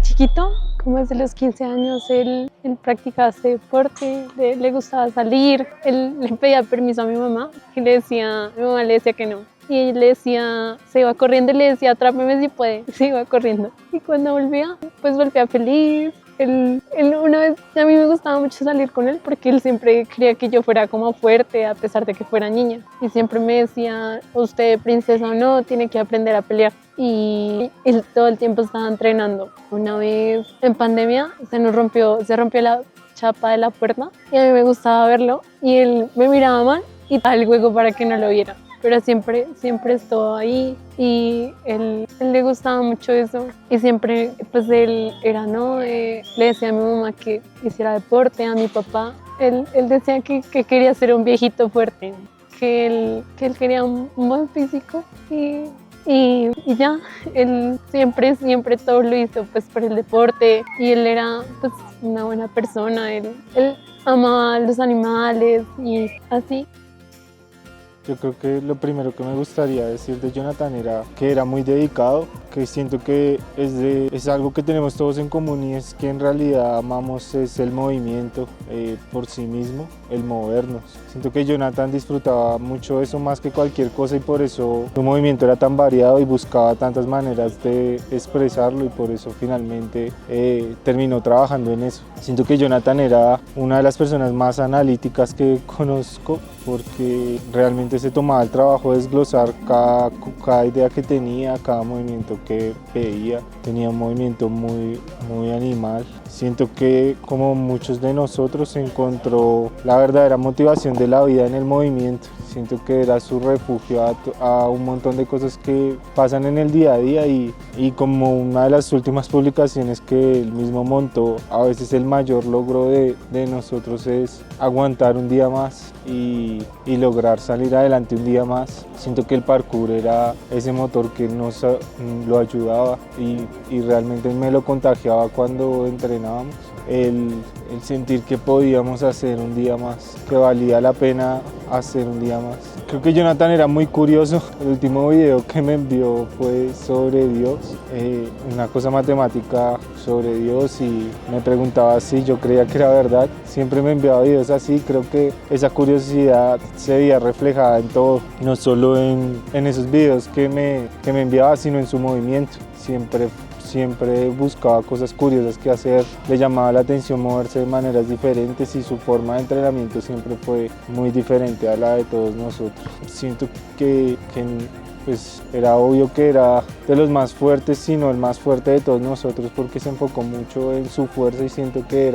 chiquito, como desde los 15 años, él practicaba este deporte, le gustaba salir, él le pedía permiso a mi mamá, mi mamá le decía que no. Y ella le decía, se iba corriendo y le decía, atrápeme si puede, se iba corriendo. Y cuando volvía, pues volvía feliz. Una vez, a mí me gustaba mucho salir con él porque él siempre quería que yo fuera como fuerte a pesar de que fuera niña. Y siempre me decía, usted princesa o no, tiene que aprender a pelear. Y él todo el tiempo estaba entrenando. Una vez en pandemia se rompió la chapa de la puerta y a mí me gustaba verlo y él me miraba mal y daba el juego para que no lo viera. Pero siempre estuvo ahí y él le gustaba mucho eso y siempre pues él era, ¿no? Le decía a mi mamá que hiciera deporte, a mi papá, él decía que quería ser un viejito fuerte, que él quería un buen físico y ya, él siempre todo lo hizo pues por el deporte y él era pues una buena persona, él amaba a los animales y así. Yo creo que lo primero que me gustaría decir de Jonathan era que era muy dedicado, que siento que es algo que tenemos todos en común y es que en realidad amamos es el movimiento por sí mismo, el movernos. Siento que Jonathan disfrutaba mucho eso más que cualquier cosa y por eso su movimiento era tan variado y buscaba tantas maneras de expresarlo y por eso finalmente terminó trabajando en eso. Siento que Jonathan era una de las personas más analíticas que conozco porque realmente se tomaba el trabajo de desglosar cada idea que tenía, cada movimiento que veía. Tenía un movimiento muy animal. Siento que como muchos de nosotros encontró la verdadera motivación de la vida en el movimiento. Siento que era su refugio a un montón de cosas que pasan en el día a día y como una de las últimas publicaciones que él mismo montó, a veces el mayor logro de nosotros es aguantar un día más y lograr salir adelante un día más. Siento que el parkour era ese motor que nos lo ayudaba y realmente me lo contagiaba cuando entrenábamos. El sentir que podíamos hacer un día más, que valía la pena hacer un día más. Creo que Jonathan era muy curioso. El último video que me envió fue sobre Dios, una cosa matemática sobre Dios y me preguntaba si yo creía que era verdad. Siempre me enviaba videos así, creo que esa curiosidad se veía reflejada en todo, no solo en esos videos que me enviaba, sino en su movimiento. Siempre buscaba cosas curiosas que hacer, le llamaba la atención moverse de maneras diferentes y su forma de entrenamiento siempre fue muy diferente a la de todos nosotros. Siento que pues era obvio que era de los más fuertes, sino el más fuerte de todos nosotros porque se enfocó mucho en su fuerza y siento que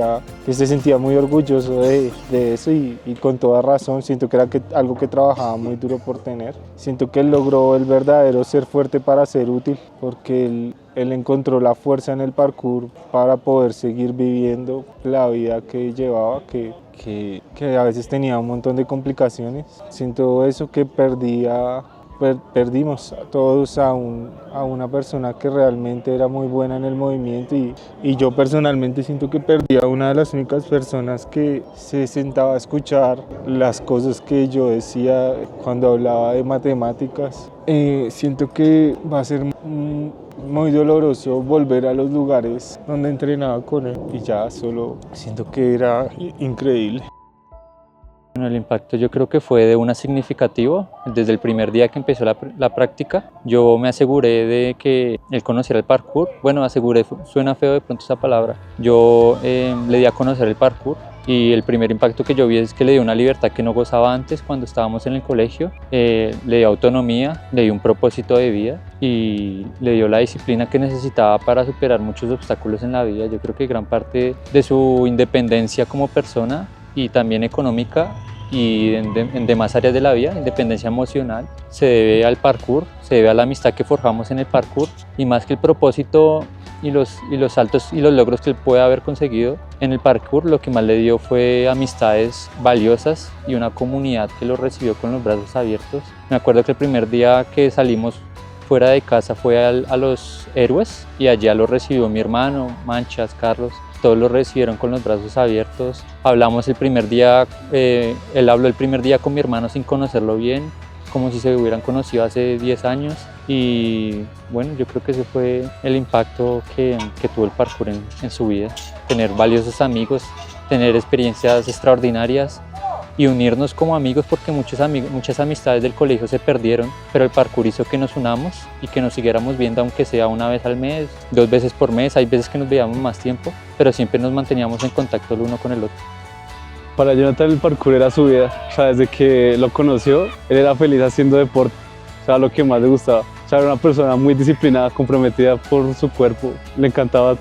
se sentía muy orgulloso de eso y con toda razón. Siento que era algo que trabajaba muy duro por tener. Siento que él logró el verdadero ser fuerte para ser útil porque él encontró la fuerza en el parkour para poder seguir viviendo la vida que llevaba, que a veces tenía un montón de complicaciones. Siento eso, que perdimos todos a una persona que realmente era muy buena en el movimiento y yo personalmente siento que perdí a una de las únicas personas que se sentaba a escuchar las cosas que yo decía cuando hablaba de matemáticas. Siento que va a ser muy doloroso volver a los lugares donde entrenaba con él y ya solo siento que era increíble. Bueno, el impacto yo creo que fue de una significativo. Desde el primer día que empezó la práctica, yo me aseguré de que él conociera el parkour. Bueno, aseguré, suena feo de pronto esa palabra. Yo le di a conocer el parkour y el primer impacto que yo vi es que le dio una libertad que no gozaba antes cuando estábamos en el colegio. Le dio autonomía, le dio un propósito de vida y le dio la disciplina que necesitaba para superar muchos obstáculos en la vida. Yo creo que gran parte de su independencia como persona y también económica y en demás áreas de la vida, independencia emocional, se debe al parkour, se debe a la amistad que forjamos en el parkour y más que el propósito y los saltos y los logros que él puede haber conseguido en el parkour, lo que más le dio fue amistades valiosas y una comunidad que lo recibió con los brazos abiertos. Me acuerdo que el primer día que salimos fuera de casa fue a los Héroes y allá lo recibió mi hermano, Manchas, Carlos. Todos lo recibieron con los brazos abiertos. Hablamos el primer día, él habló el primer día con mi hermano sin conocerlo bien, como si se hubieran conocido hace 10 años. y bueno, yo creo que ese fue el impacto que tuvo el parkour en su vida. Tener valiosos amigos, tener experiencias extraordinarias y unirnos como amigos, porque muchas amistades del colegio se perdieron, pero el parkour hizo que nos unamos y que nos siguiéramos viendo, aunque sea una vez al mes, 2 veces por mes. Hay veces que nos veíamos más tiempo, pero siempre nos manteníamos en contacto el uno con el otro. Para Jonathan el parkour era su vida, o sea, desde que lo conoció, él era feliz haciendo deporte, o sea, lo que más le gustaba. O sea, era una persona muy disciplinada, comprometida por su cuerpo, le encantaba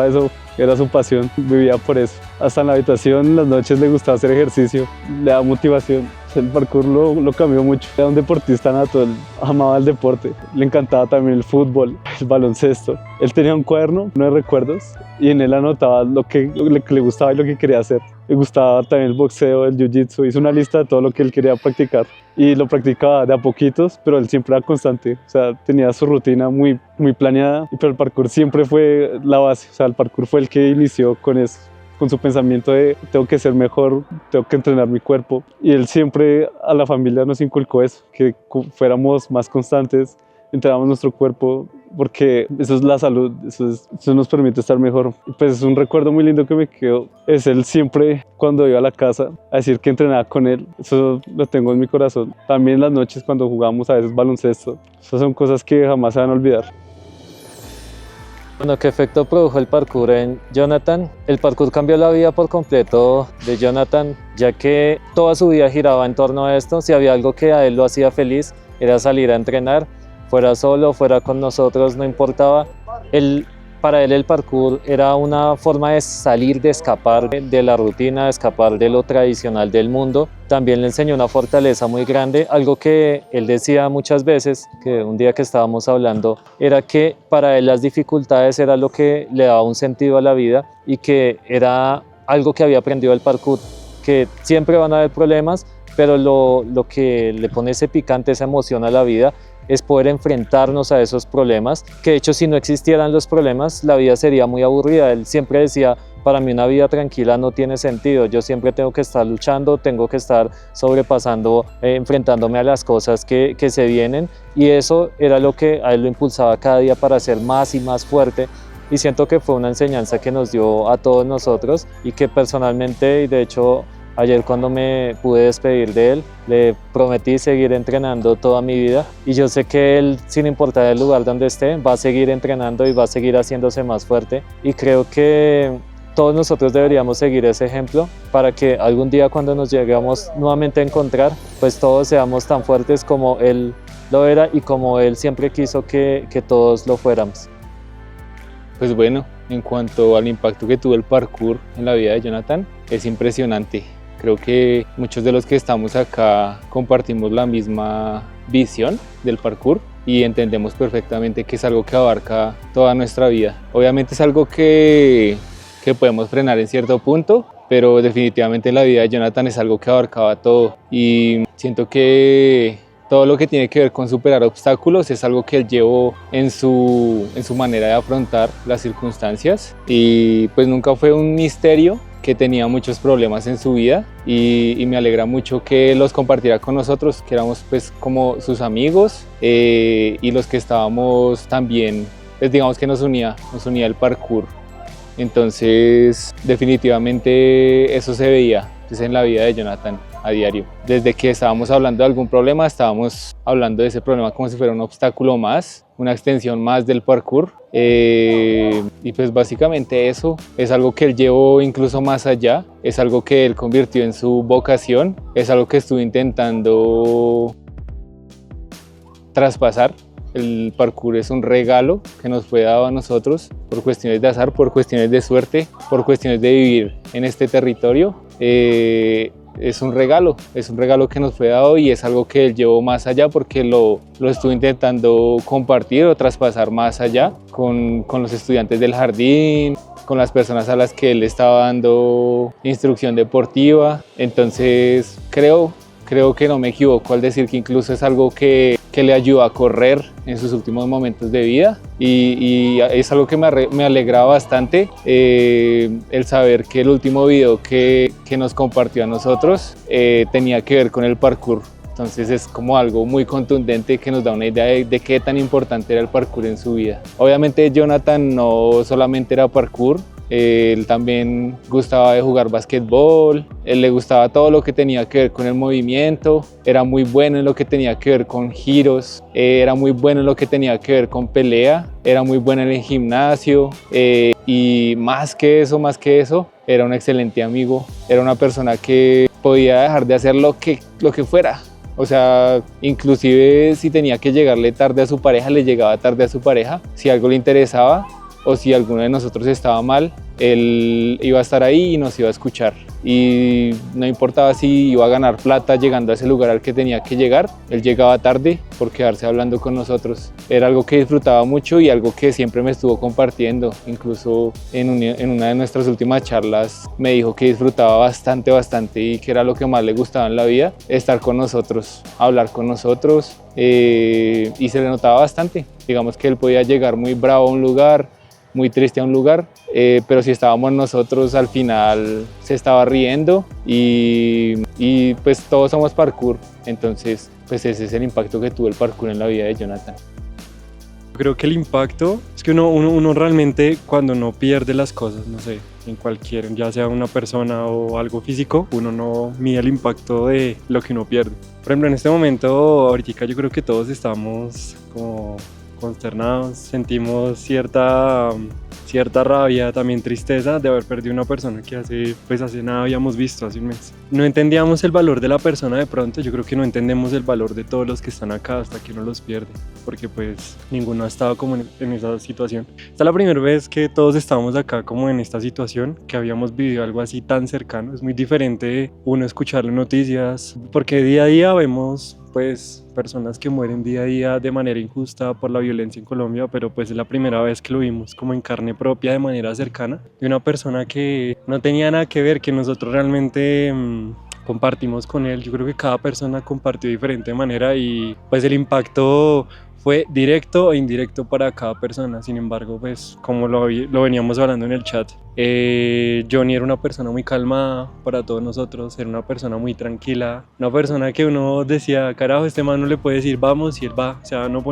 eso, era su pasión, vivía por eso. Hasta en la habitación, en las noches le gustaba hacer ejercicio, le daba motivación. El parkour lo cambió mucho, era un deportista nato, él amaba el deporte, le encantaba también el fútbol, el baloncesto. Él tenía un cuaderno de recuerdos y en él anotaba lo que le gustaba y lo que quería hacer. Le gustaba también el boxeo, el jiu-jitsu, hizo una lista de todo lo que él quería practicar y lo practicaba de a poquitos, pero él siempre era constante, o sea, tenía su rutina muy planeada, pero el parkour siempre fue la base, o sea, el parkour fue el que inició con eso, con su pensamiento de tengo que ser mejor, tengo que entrenar mi cuerpo, y él siempre a la familia nos inculcó eso, que fuéramos más constantes, entrenamos nuestro cuerpo, porque eso es la salud, eso nos permite estar mejor. Pues es un recuerdo muy lindo que me quedó, es él siempre cuando iba a la casa a decir que entrenaba con él, eso lo tengo en mi corazón. También las noches cuando jugamos a veces baloncesto, esas son cosas que jamás se van a olvidar. Bueno, ¿qué efecto produjo el parkour en Jonathan? El parkour cambió la vida por completo de Jonathan, ya que toda su vida giraba en torno a esto. Si había algo que a él lo hacía feliz, era salir a entrenar, fuera solo, fuera con nosotros, no importaba. Para él el parkour era una forma de salir, de escapar de la rutina, de escapar de lo tradicional del mundo. También le enseñó una fortaleza muy grande, algo que él decía muchas veces, que un día que estábamos hablando, era que para él las dificultades era lo que le daba un sentido a la vida y que era algo que había aprendido el parkour, que siempre van a haber problemas, pero lo que le pone ese picante, esa emoción a la vida, es poder enfrentarnos a esos problemas, que de hecho si no existieran los problemas la vida sería muy aburrida. Él siempre decía, para mí una vida tranquila no tiene sentido, yo siempre tengo que estar luchando, tengo que estar sobrepasando, enfrentándome a las cosas que se vienen, y eso era lo que a él lo impulsaba cada día para ser más y más fuerte. Y siento que fue una enseñanza que nos dio a todos nosotros y que personalmente, y de hecho ayer cuando me pude despedir de él, le prometí seguir entrenando toda mi vida, y yo sé que él, sin importar el lugar donde esté, va a seguir entrenando y va a seguir haciéndose más fuerte, y creo que todos nosotros deberíamos seguir ese ejemplo para que algún día cuando nos lleguemos nuevamente a encontrar, pues todos seamos tan fuertes como él lo era y como él siempre quiso que todos lo fuéramos. Pues bueno, en cuanto al impacto que tuvo el parkour en la vida de Jonathan, es impresionante. Creo que muchos de los que estamos acá compartimos la misma visión del parkour y entendemos perfectamente que es algo que abarca toda nuestra vida. Obviamente es algo que podemos frenar en cierto punto, pero definitivamente la vida de Jonathan es algo que abarcaba todo, y siento que todo lo que tiene que ver con superar obstáculos es algo que él llevó en su manera de afrontar las circunstancias, y pues nunca fue un misterio que tenía muchos problemas en su vida, y me alegra mucho que los compartiera con nosotros, que éramos pues como sus amigos, y los que estábamos también, pues digamos que nos unía el parkour. Entonces definitivamente eso se veía pues, en la vida de Jonathan a diario. Desde que estábamos hablando de algún problema, estábamos hablando de ese problema como si fuera un obstáculo más, una extensión más del parkour, y pues básicamente eso es algo que él llevó incluso más allá, es algo que él convirtió en su vocación, es algo que estuvo intentando traspasar. El parkour es un regalo que nos fue dado a nosotros por cuestiones de azar, por cuestiones de suerte, por cuestiones de vivir en este territorio. Es un regalo que nos fue dado, y es algo que él llevó más allá porque lo estuvo intentando compartir o traspasar más allá con los estudiantes del jardín, con las personas a las que él estaba dando instrucción deportiva. Entonces creo que no me equivoco al decir que incluso es algo que le ayudó a correr en sus últimos momentos de vida, y es algo que me alegra bastante, el saber que el último video que nos compartió a nosotros tenía que ver con el parkour. Entonces es como algo muy contundente que nos da una idea de qué tan importante era el parkour en su vida. Obviamente Jonathan no solamente era parkour, él también gustaba de jugar basquetbol, él le gustaba todo lo que tenía que ver con el movimiento, era muy bueno en lo que tenía que ver con giros, era muy bueno en lo que tenía que ver con pelea, era muy bueno en el gimnasio y más que eso, era un excelente amigo, era una persona que podía dejar de hacer lo que fuera. O sea, inclusive si tenía que llegarle tarde a su pareja, le llegaba tarde a su pareja, si algo le interesaba o si alguno de nosotros estaba mal, él iba a estar ahí y nos iba a escuchar. Y no importaba si iba a ganar plata llegando a ese lugar al que tenía que llegar, él llegaba tarde por quedarse hablando con nosotros. Era algo que disfrutaba mucho y algo que siempre me estuvo compartiendo. Incluso en una de nuestras últimas charlas me dijo que disfrutaba bastante y que era lo que más le gustaba en la vida, estar con nosotros, hablar con nosotros y se le notaba bastante. Digamos que él podía llegar muy bravo a un lugar, muy triste a un lugar, pero si estábamos nosotros al final se estaba riendo y pues todos somos parkour, entonces pues ese es el impacto que tuvo el parkour en la vida de Jonathan. Creo que el impacto es que uno realmente cuando no pierde las cosas, no sé, en cualquier, ya sea una persona o algo físico, uno no mide el impacto de lo que uno pierde. Por ejemplo, en este momento, ahorita yo creo que todos estamos como consternados, sentimos cierta rabia, también tristeza de haber perdido una persona que hace nada habíamos visto, hace un mes. No entendíamos el valor de la persona de pronto, yo creo que no entendemos el valor de todos los que están acá hasta que uno los pierde, porque pues ninguno ha estado como en esa situación. Esta es la primera vez que todos estamos acá como en esta situación, que habíamos vivido algo así tan cercano. Es muy diferente uno escuchar las noticias, porque día a día vemos pues personas que mueren día a día de manera injusta por la violencia en Colombia, pero pues es la primera vez que lo vimos como en carne propia de manera cercana, de una persona que no tenía nada que ver, que nosotros realmente compartimos con él. Yo creo que cada persona compartió de diferente manera y pues el impacto fue directo e indirecto para cada persona. Sin embargo, pues como lo veníamos hablando en el chat, Johnny era una persona muy calmada para todos nosotros, era una persona muy tranquila, una persona que uno decía, carajo, este man no le puede decir vamos y él va, no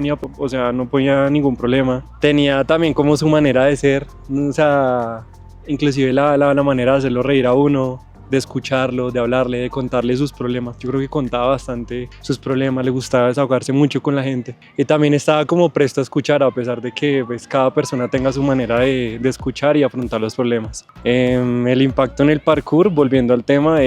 ponía ningún problema. Tenía también como su manera de ser, o sea, inclusive la manera de hacerlo reír a uno, de escucharlo, de hablarle, de contarle sus problemas. Yo creo que contaba bastante sus problemas, le gustaba desahogarse mucho con la gente y también estaba como presto a escuchar, a pesar de que pues, cada persona tenga su manera de escuchar y afrontar los problemas. El impacto en el parkour, volviendo al tema,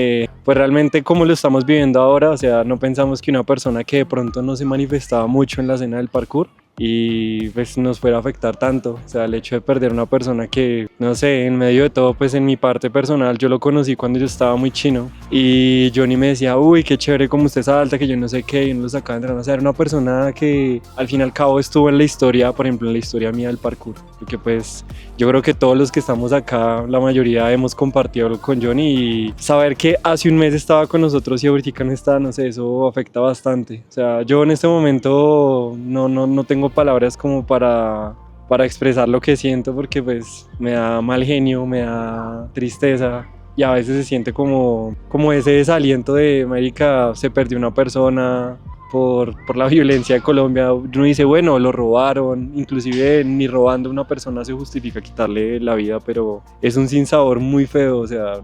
pues realmente como lo estamos viviendo ahora, o sea, no pensamos que una persona que de pronto no se manifestaba mucho en la escena del parkour y pues nos fuera a afectar tanto, o sea, el hecho de perder una persona que, no sé, en medio de todo, pues en mi parte personal, yo lo conocí cuando yo estaba muy chino y Johnny me decía, uy, qué chévere como usted salta, que yo no sé qué, y uno lo sacaba entrenando, o sea, era una persona que al fin y al cabo estuvo en la historia, por ejemplo, en la historia mía del parkour, porque pues yo creo que todos los que estamos acá, la mayoría hemos compartido con Johnny y saber que hace un mes estaba con nosotros y ahorita no está, no sé, eso afecta bastante, o sea, yo en este momento no tengo palabras como para expresar lo que siento porque pues me da mal genio, me da tristeza y a veces se siente como ese desaliento de marica, se perdió una persona por la violencia de Colombia. Uno dice, bueno, lo robaron, inclusive ni robando a una persona se justifica quitarle la vida, pero es un sinsabor muy feo, o sea,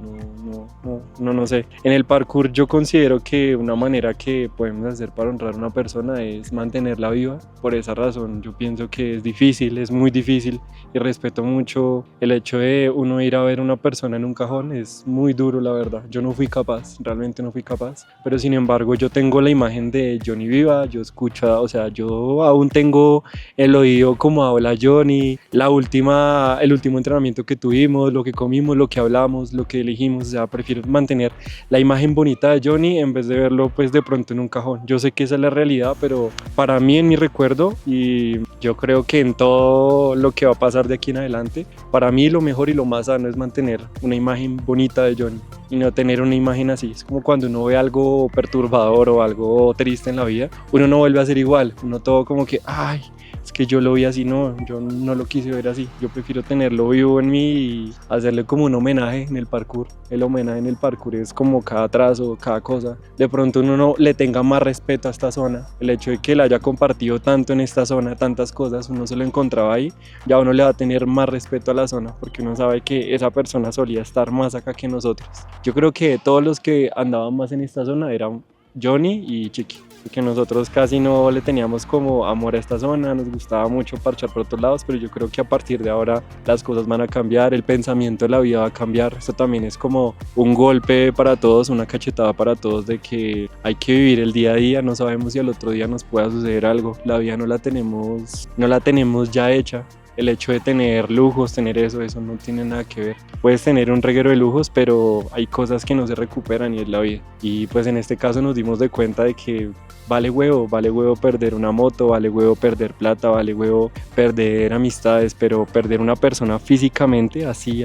no sé. En el parkour yo considero que una manera que podemos hacer para honrar a una persona es mantenerla viva. Por esa razón yo pienso que es difícil, es muy difícil y respeto mucho el hecho de uno ir a ver a una persona en un cajón, es muy duro la verdad. Yo no fui capaz, realmente no fui capaz, pero sin embargo yo tengo la imagen de Johnny viva, yo escucho, o sea, yo aún tengo el oído como habla Johnny, el último entrenamiento que tuvimos, lo que comimos, lo que hablamos, lo que elegimos, o sea, prefiero mantener la imagen bonita de Johnny en vez de verlo pues de pronto en un cajón. Yo sé que esa es la realidad, pero para mí en mi recuerdo y yo creo que en todo lo que va a pasar de aquí en adelante, para mí lo mejor y lo más sano es mantener una imagen bonita de Johnny y no tener una imagen así. Es como cuando uno ve algo perturbador o algo triste en la vida, uno no vuelve a ser igual, uno todo como que, ay, es que yo lo vi así, no, yo no lo quise ver así, yo prefiero tenerlo vivo en mí y hacerle como un homenaje en el parkour. El homenaje en el parkour es como cada trazo, cada cosa, de pronto uno no le tenga más respeto a esta zona, el hecho de que él haya compartido tanto en esta zona, tantas cosas, uno se lo encontraba ahí, ya uno le va a tener más respeto a la zona, porque uno sabe que esa persona solía estar más acá que nosotros. Yo creo que todos los que andaban más en esta zona eran Johnny y Chiqui, porque nosotros casi no le teníamos como amor a esta zona, nos gustaba mucho parchar por otros lados, pero yo creo que a partir de ahora las cosas van a cambiar, el pensamiento de la vida va a cambiar. Esto también es como un golpe para todos, una cachetada para todos de que hay que vivir el día a día, no sabemos si al otro día nos pueda suceder algo, la vida no la tenemos ya hecha. El hecho de tener lujos, tener eso no tiene nada que ver. Puedes tener un reguero de lujos, pero hay cosas que no se recuperan y es la vida. Y pues en este caso nos dimos de cuenta de que vale huevo perder una moto, vale huevo perder plata, vale huevo perder amistades, pero perder una persona físicamente, así,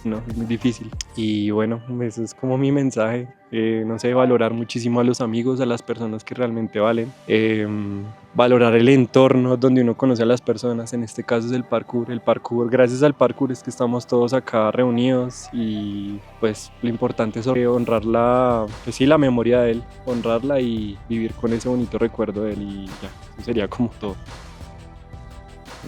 no, es muy difícil. Y bueno, eso es como mi mensaje. No sé, valorar muchísimo a los amigos, a las personas que realmente valen. Valorar el entorno donde uno conoce a las personas, en este caso es el parkour. El parkour, gracias al parkour es que estamos todos acá reunidos y pues lo importante es honrar la memoria de él, honrarla y vivir con ese bonito recuerdo de él y ya, eso sería como todo.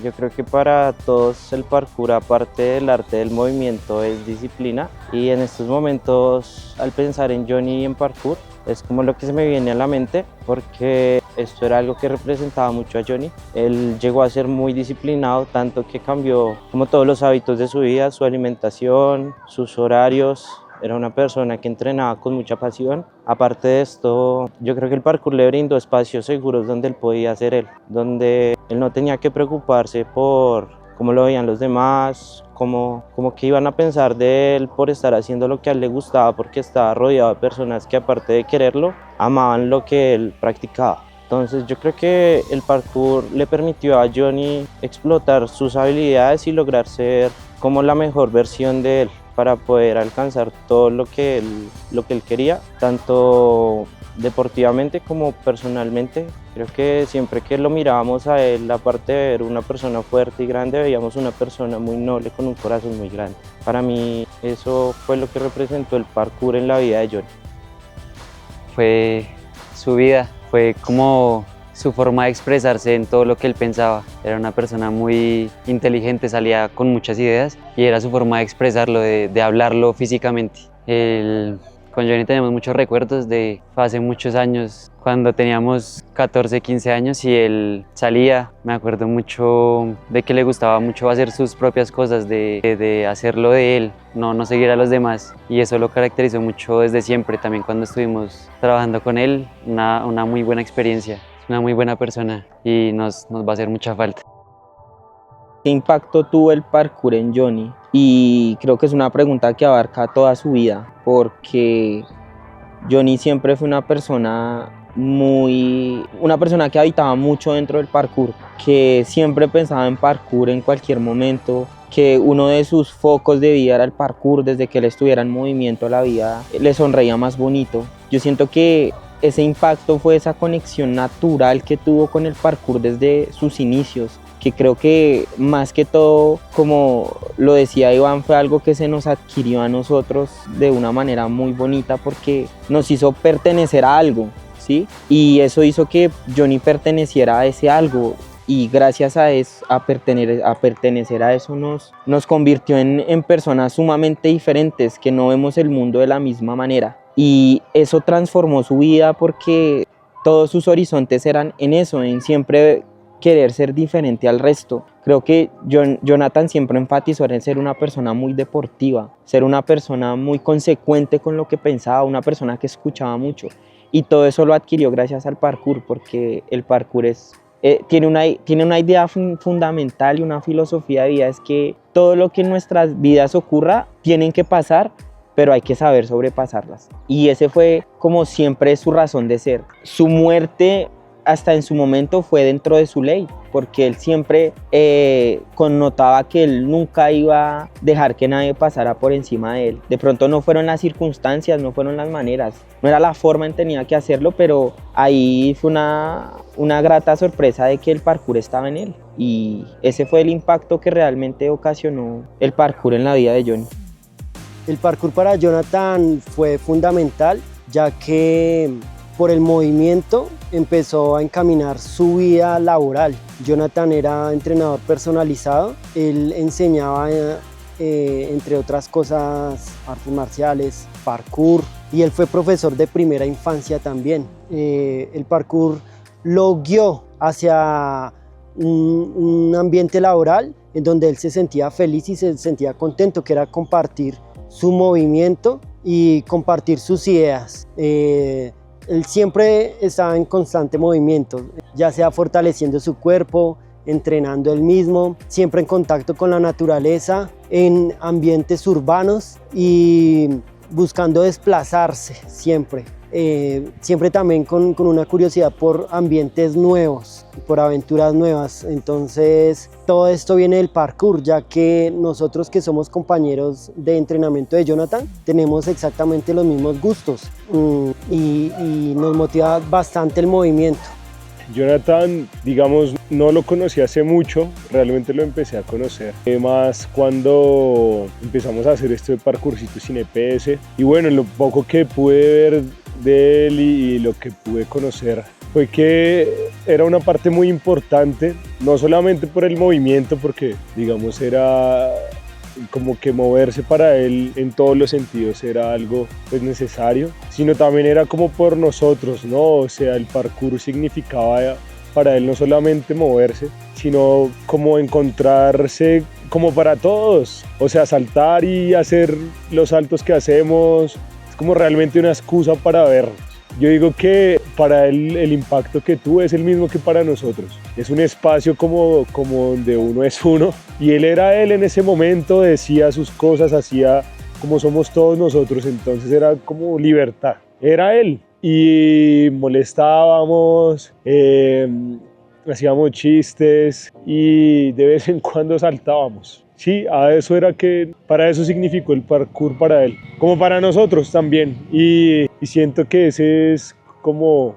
Yo creo que para todos el parkour, aparte del arte del movimiento, es disciplina, y en estos momentos al pensar en Johnny y en parkour es como lo que se me viene a la mente, porque esto era algo que representaba mucho a Johnny. Él llegó a ser muy disciplinado, tanto que cambió como todos los hábitos de su vida, su alimentación, sus horarios. Era una persona que entrenaba con mucha pasión. Aparte de esto, yo creo que el parkour le brindó espacios seguros donde él podía ser él, donde él no tenía que preocuparse por cómo lo veían los demás, como que iban a pensar de él por estar haciendo lo que a él le gustaba, porque estaba rodeado de personas que, aparte de quererlo, amaban lo que él practicaba. Entonces yo creo que el parkour le permitió a Johnny explotar sus habilidades y lograr ser como la mejor versión de él, para poder alcanzar todo lo que él quería, tanto deportivamente como personalmente. Creo que siempre que lo mirábamos a él, aparte de ver una persona fuerte y grande, veíamos una persona muy noble con un corazón muy grande. Para mí eso fue lo que representó el parkour en la vida de Johnny. Fue su vida, fue como su forma de expresarse en todo lo que él pensaba. Era una persona muy inteligente, salía con muchas ideas y era su forma de expresarlo, de hablarlo físicamente. Con Johnny tenemos muchos recuerdos de hace muchos años, cuando teníamos 14, 15 años y él salía. Me acuerdo mucho de que le gustaba mucho hacer sus propias cosas, de hacerlo de él, no seguir a los demás. Y eso lo caracterizó mucho desde siempre, también cuando estuvimos trabajando con él, una muy buena experiencia. Una muy buena persona y nos va a hacer mucha falta. ¿Qué impacto tuvo el parkour en Johnny? Y creo que es una pregunta que abarca toda su vida, porque Johnny siempre fue una persona que habitaba mucho dentro del parkour, que siempre pensaba en parkour en cualquier momento, que uno de sus focos de vida era el parkour. Desde que él estuviera en movimiento, la vida le sonreía más bonito. Yo siento que ese impacto fue esa conexión natural que tuvo con el parkour desde sus inicios, que creo que más que todo, como lo decía Iván, fue algo que se nos adquirió a nosotros de una manera muy bonita, porque nos hizo pertenecer a algo, ¿sí? Y eso hizo que Johnny perteneciera a ese algo, y gracias a pertenecer a eso nos convirtió en personas sumamente diferentes, que no vemos el mundo de la misma manera. Y eso transformó su vida, porque todos sus horizontes eran en eso, en siempre querer ser diferente al resto. Creo que Jonathan siempre enfatizó en ser una persona muy deportiva, ser una persona muy consecuente con lo que pensaba, una persona que escuchaba mucho. Y todo eso lo adquirió gracias al parkour, porque el parkour tiene una idea fundamental y una filosofía de vida: es que todo lo que en nuestras vidas ocurra tienen que pasar, pero hay que saber sobrepasarlas. Y ese fue como siempre su razón de ser. Su muerte hasta en su momento fue dentro de su ley, porque él siempre connotaba que él nunca iba a dejar que nadie pasara por encima de él. De pronto no fueron las circunstancias, no fueron las maneras, no era la forma en que tenía que hacerlo, pero ahí fue una una grata sorpresa de que el parkour estaba en él. Y ese fue el impacto que realmente ocasionó el parkour en la vida de Johnny. El parkour para Jonathan fue fundamental, ya que por el movimiento empezó a encaminar su vida laboral. Jonathan era entrenador personalizado, él enseñaba entre otras cosas artes marciales, parkour, y él fue profesor de primera infancia también. El parkour lo guió hacia un ambiente laboral en donde él se sentía feliz y se sentía contento, que era compartir su movimiento y compartir sus ideas. Él siempre estaba en constante movimiento, ya sea fortaleciendo su cuerpo, entrenando él mismo, siempre en contacto con la naturaleza, en ambientes urbanos y buscando desplazarse siempre. Siempre también con una curiosidad por ambientes nuevos, por aventuras nuevas. Entonces todo esto viene del parkour, ya que nosotros que somos compañeros de entrenamiento de Jonathan tenemos exactamente los mismos gustos y nos motiva bastante el movimiento. Jonathan, digamos, no lo conocí hace mucho, realmente lo empecé a conocer más cuando empezamos a hacer esto de parkourcito sin EPS, y bueno, lo poco que pude ver de él y lo que pude conocer fue que era una parte muy importante, no solamente por el movimiento, porque digamos era como que moverse para él en todos los sentidos era algo pues necesario, sino también era como por nosotros, ¿no? O sea, el parkour significaba para él no solamente moverse, sino como encontrarse como para todos, o sea, saltar y hacer los saltos que hacemos, es como realmente una excusa para vernos. Yo digo que para él el impacto que tuvo es el mismo que para nosotros. Es un espacio como donde uno es uno, y él era él en ese momento, decía sus cosas, hacía como somos todos nosotros, entonces era como libertad. Era él y molestábamos, hacíamos chistes y de vez en cuando saltábamos. Sí, a eso era que, para eso significó el parkour para él, como para nosotros también, y siento que ese es como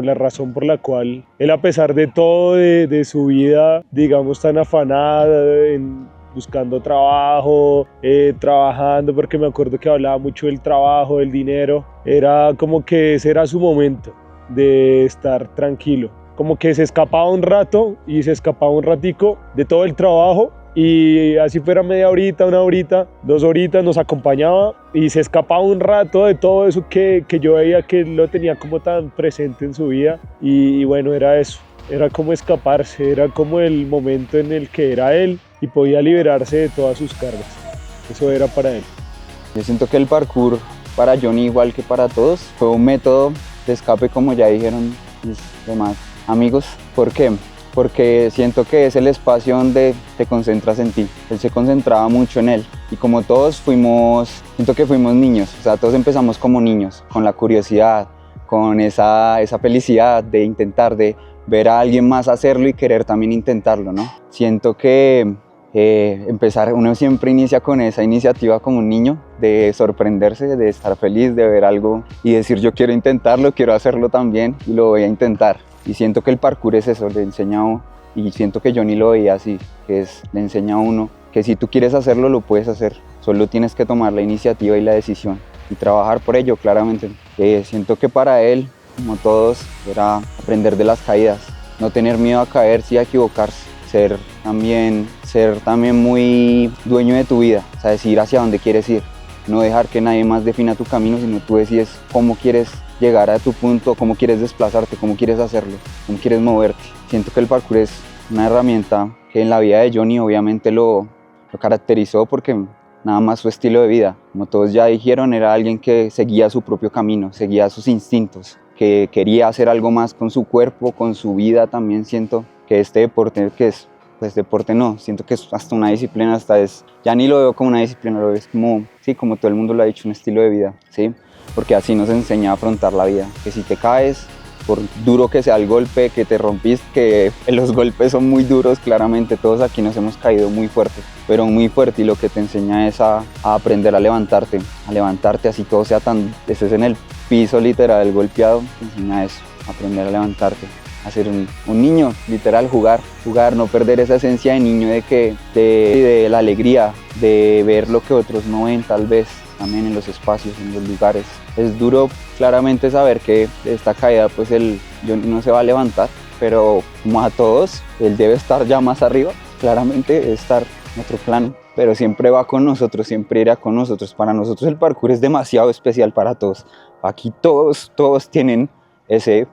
la razón por la cual él, a pesar de todo, de su vida, digamos, tan afanada, buscando trabajo, trabajando, porque me acuerdo que hablaba mucho del trabajo, del dinero, era como que ese era su momento de estar tranquilo, como que se escapaba un rato y se escapaba un ratico de todo el trabajo, y así fuera media horita, una horita, 2 horitas, nos acompañaba y se escapaba un rato de todo eso que yo veía que lo tenía como tan presente en su vida, y bueno, era eso, era como escaparse, era como el momento en el que era él y podía liberarse de todas sus cargas, eso era para él. Yo siento que el parkour para Johnny, igual que para todos, fue un método de escape, como ya dijeron mis demás amigos. ¿Por qué? Porque siento que es el espacio donde te concentras en ti. Él se concentraba mucho en él, y como todos siento que fuimos niños, o sea, todos empezamos como niños, con la curiosidad, con esa felicidad de intentar, de ver a alguien más hacerlo y querer también intentarlo, ¿no? Siento que uno siempre inicia con esa iniciativa como un niño, de sorprenderse, de estar feliz, de ver algo y decir yo quiero intentarlo, quiero hacerlo también y lo voy a intentar. Y siento que el parkour es eso, le enseña a uno, y siento que Johnny lo veía así, que le enseña a uno que si tú quieres hacerlo, lo puedes hacer, solo tienes que tomar la iniciativa y la decisión y trabajar por ello, claramente. Siento que para él, como todos, era aprender de las caídas, no tener miedo a caerse y a equivocarse, ser también muy dueño de tu vida, o sea, decidir hacia dónde quieres ir, no dejar que nadie más defina tu camino, sino tú decides cómo quieres llegar a tu punto, cómo quieres desplazarte, cómo quieres hacerlo, cómo quieres moverte. Siento que el parkour es una herramienta que en la vida de Johnny obviamente lo caracterizó, porque nada más su estilo de vida, como todos ya dijeron, era alguien que seguía su propio camino, seguía sus instintos, que quería hacer algo más con su cuerpo, con su vida. También siento que este deporte, que es, pues deporte no, siento que es hasta una disciplina, ya ni lo veo como una disciplina, lo veo como, sí, como todo el mundo lo ha dicho, un estilo de vida, ¿sí? Porque así nos enseña a afrontar la vida, que si te caes, por duro que sea el golpe, que te rompiste, que los golpes son muy duros, claramente todos aquí nos hemos caído muy fuerte, pero muy fuerte, y lo que te enseña es a aprender a levantarte así todo sea estés en el piso literal golpeado, te enseña eso, aprender a levantarte. a ser un niño, literal, jugar, no perder esa esencia de niño de la alegría, de ver lo que otros no ven tal vez, también en los espacios, en los lugares. Es duro claramente saber que de esta caída pues Johnny no se va a levantar, pero como a todos, él debe estar ya más arriba, claramente debe estar en otro plano, pero siempre va con nosotros, siempre irá con nosotros. Para nosotros el parkour es demasiado especial para todos. Aquí todos tienen ese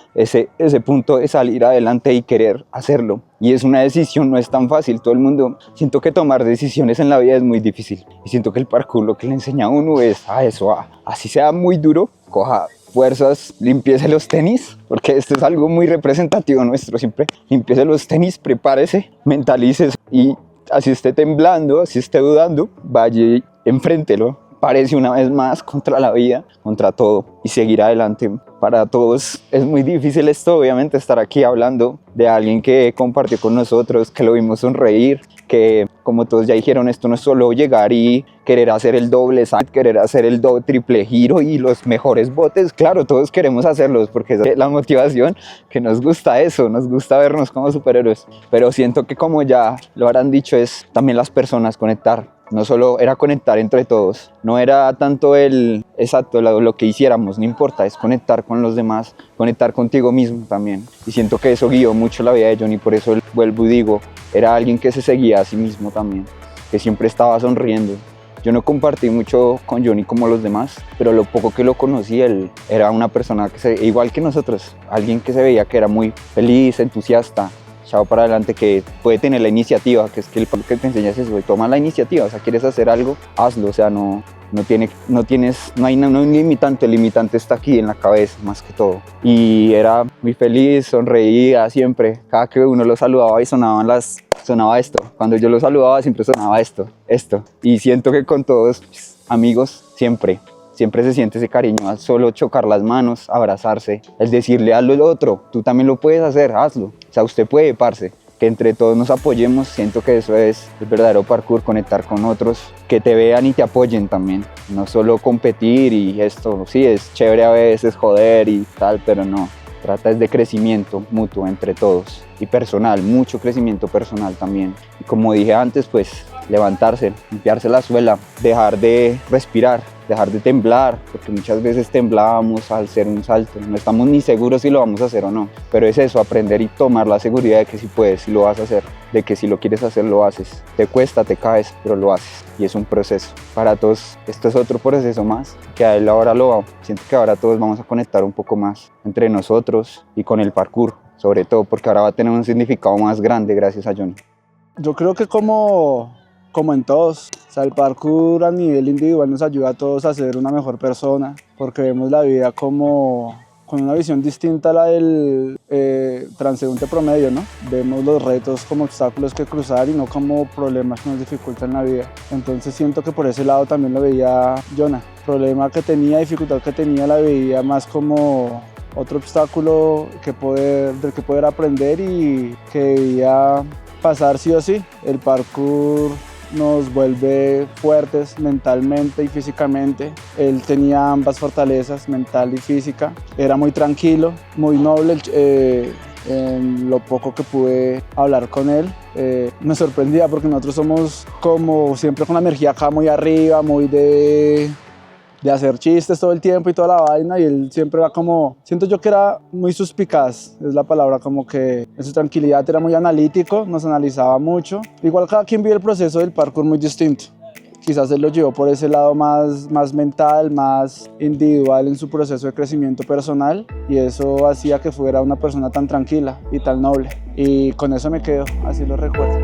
punto de salir adelante y querer hacerlo. Y es una decisión, no es tan fácil. Todo el mundo, siento que tomar decisiones en la vida es muy difícil. Y siento que el parkour lo que le enseña a uno es a eso, así sea muy duro, coja fuerzas, limpiese los tenis, porque esto es algo muy representativo nuestro, siempre limpiese los tenis, prepárese, mentalice y así esté temblando, así esté dudando, vaya y enfréntelo. Parece una vez más contra la vida, contra todo y seguir adelante. Para todos es muy difícil esto, obviamente, estar aquí hablando de alguien que compartió con nosotros, que lo vimos sonreír, que como todos ya dijeron, esto no es solo llegar y querer hacer el doble salto, querer hacer el triple giro y los mejores botes. Claro, todos queremos hacerlos porque esa es la motivación, que nos gusta eso, nos gusta vernos como superhéroes. Pero siento que, como ya lo habrán dicho, es también las personas, conectar. No solo era conectar entre todos, no era tanto lo que hiciéramos, no importa, es conectar con los demás, conectar contigo mismo también. Y siento que eso guió mucho la vida de Johnny, por eso vuelvo y digo, era alguien que se seguía a sí mismo también, que siempre estaba sonriendo. Yo no compartí mucho con Johnny como los demás, pero lo poco que lo conocí, él era una persona igual que nosotros, alguien que se veía que era muy feliz, entusiasta, echado para adelante, que puede tener la iniciativa, que es que el que te enseña es eso, toma la iniciativa, o sea, quieres hacer algo, hazlo, o sea, no hay un limitante, el limitante está aquí en la cabeza más que todo. Y era muy feliz, sonreía siempre, cada que uno lo saludaba y sonaba esto, cuando yo lo saludaba siempre sonaba esto, y siento que con todos amigos siempre se siente ese cariño, al solo chocar las manos, abrazarse, el decirle hazlo el otro, tú también lo puedes hacer, hazlo, o sea, usted puede, parce, que entre todos nos apoyemos. Siento que eso es el verdadero parkour, conectar con otros, que te vean y te apoyen también, no solo competir y esto, sí, es chévere a veces joder y tal, pero no, trata es de crecimiento mutuo entre todos y personal, mucho crecimiento personal también. Y como dije antes, pues levantarse, limpiarse la suela, dejar de respirar, dejar de temblar, porque muchas veces temblábamos al hacer un salto, no estamos ni seguros si lo vamos a hacer o no, pero es eso, aprender y tomar la seguridad de que si puedes, si lo vas a hacer, de que si lo quieres hacer lo haces, te cuesta, te caes, pero lo haces, y es un proceso. Para todos esto es otro proceso más, que a él ahora siento que ahora todos vamos a conectar un poco más entre nosotros y con el parkour, sobre todo porque ahora va a tener un significado más grande gracias a Johnny. Yo creo que como en todos, o sea, el parkour a nivel individual nos ayuda a todos a ser una mejor persona, porque vemos la vida como con una visión distinta a la del transeúnte promedio, ¿no? Vemos los retos como obstáculos que cruzar y no como problemas que nos dificultan la vida. Entonces siento que por ese lado también lo veía Jonah. Problema que tenía, dificultad que tenía, la veía más como otro obstáculo del que poder aprender y que debía pasar sí o sí. El parkour nos vuelve fuertes mentalmente y físicamente. Él tenía ambas fortalezas, mental y física. Era muy tranquilo, muy noble. En lo poco que pude hablar con él, me sorprendía porque nosotros somos como siempre con la energía acá muy arriba, muy de hacer chistes todo el tiempo y toda la vaina, y él siempre era como, siento yo que era muy suspicaz, es la palabra, como que en su tranquilidad era muy analítico, nos analizaba mucho. Igual cada quien vive el proceso del parkour muy distinto. Quizás él lo llevó por ese lado más mental, más individual en su proceso de crecimiento personal, y eso hacía que fuera una persona tan tranquila y tan noble. Y con eso me quedo, así lo recuerdo.